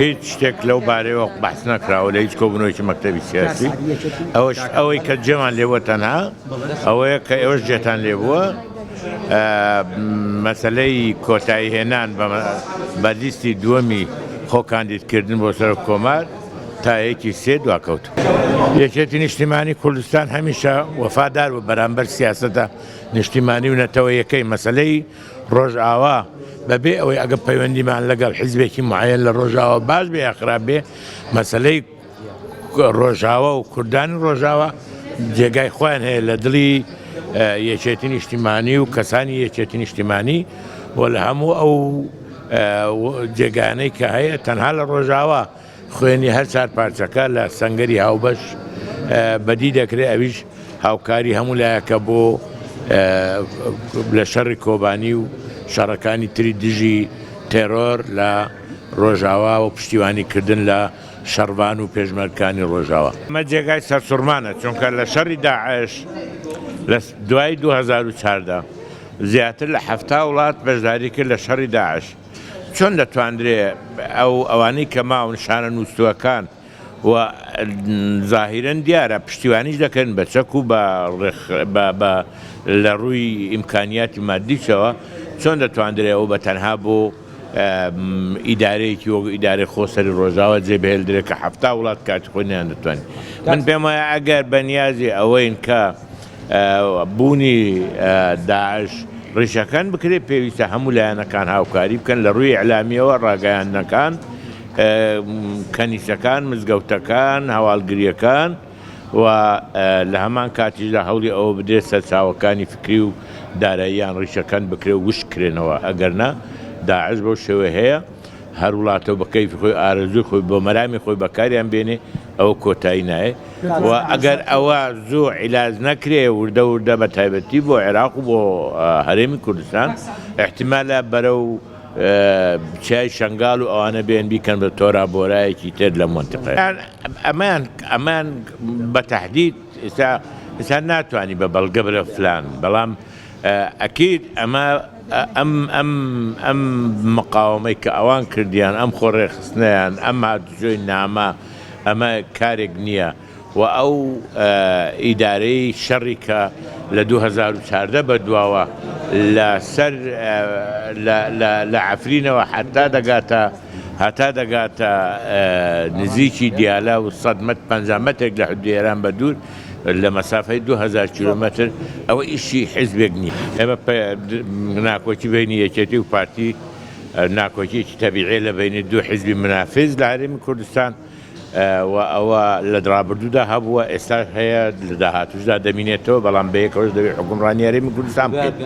هیچ شتێک لەو بارەیەوە بەحس نەکراوە لە هیچ کۆبوونەوەیکی مەکتەبی سیاسی ئەوەی کە جێمان لێبووە تەنها ئەوەیە کە ئێوەش جێتان لێبووە مەسەلەی کۆتایی هێنان بە لیستی دووەمی خۆکاندیدکردن بۆ سەر کۆمار تا یەکی سێ دواکەوت. یەکێتی نیشتیمانی کوردستان هەمیشە وەفادار و بەرامبەر سیاسەتە نیشتیمانی و نەتەوە یەکەی مەسەلەی ڕۆژئاوا بەبێ ئەوەی ئەگە پەیوەندیمان لەگەڵ حیزبێکی معەیەن لە ڕۆژاوا باش بێ یا خراپ بێ مەسەلەی ڕۆژاوا و کوردانی ڕۆژاوا جێگای خۆیان هەیە لە دڵی یەکێتی نیشتیمانی و کەسانی یەکێتی نیشتیمانی و لە هەموو ئەو جێگانەی کە هەیە تەنها لە ڕۆژاوا خوێنی هەر چار پارچەکە لە سەنگەری هاوبەش بەدی دەکرێت ئەویش هاوکاری هەموو لایەکە بۆ لە شەڕی کۆبانی و شەڕەکانی تری دژی تێرۆر لە ڕۆژاوا و پشتیوانیکردن لە شەڕبان و پێشمەرگەکانی ڕۆژاوا. ئەمە جێگای سەرسوورمانە چونکە لە شەڕی داعش لە دوای 2014 زیاتر لە 70 وڵات بەشداری کرد لە شەڕی داعش. چۆن دەتوانرێ ئەوانەی کە ماون شانە نووسوەکان و زاهیرەن دیارە پشتیوانیش دەکەن بە چەک و لە ڕووی ئیمکانیاتی مادیشەوە چۆن دەتوانرێ ئەو بە تەنها بۆ ئیدارەیەکی وەک ئیدارەی خۆسەری ڕۆژاوا جێبهێل درێت کە 70 وڵات کاتی خۆیان دەتوانین. من پێم وایە ئەگەر بەنیازی ئەوەین کە بوونی داعش ڕیشەکان بکرێت پێویستە هەموو لایەنەکان هاوکاری بکەن لە ڕووی ئەعلامیەوە ڕاگەیاندنەکان کەنیسەکان مزگەوتەکان هەواڵگریەکان و لە هەمان کاتیشدا هەوڵی ئەوە بدرێت سەرچاوەکانی فکری و داراییان ڕیشەکان بکرێت و وشکرێنەوە ئەگەرنا داعش بەو شێوە هەیە هەر وڵاتەوە بە کەیفی خۆی ئارەزوی خۆی بۆ مەرامی خۆی بەکاریان بێنێ ئەوە کۆتایی نایە و ئەگەر ئەوە زوو عیلاج نەکرێ وردە وردە بە تایبەتی بۆ عێراق و بۆ هەرێمی کوردستان احتیمالە بەرەو چای شنگال و ئەوانە بێن بیکەن بە تۆرا بۆرایەکی تر لە منتیقەیە. ئەمان بە تەحدید ئێستا ناتوانانی بە بەڵگە برە فلان بەڵام ئەکید ئەمە ئەم مقاومەی کە ئەوان کردیان ئەم خۆڕێخستنیان ئەم هاتوچۆی نامە ئەمە کارێک نییە و ئەو ئیدارەی شەڕی کە لە 2014 بەدواوە لەسەر لە عەفرینەوە هەتا دەگاتە نزیکی دیالە و 150 مەترێک لە حدودی ئێران بە دوور لە مەسافەی 2000 کیلۆمەتر ئەوە ئیشی حیزبێک نییە. ئێمە ناکۆکی بینی یەکێتی و پارتی ناکۆکیێکی تەبیعی لە بینی دوو حیزبی منافز لە هەرێمی کوردستان و ئەوە لە ڕابردوودا هەبووە ئێستا هەیە لە داهاتووشدا دەمینێتەوە بەڵام بەیەکەوەش دەوێت حکومڕانی هەرێمی کوردستان بکرێت.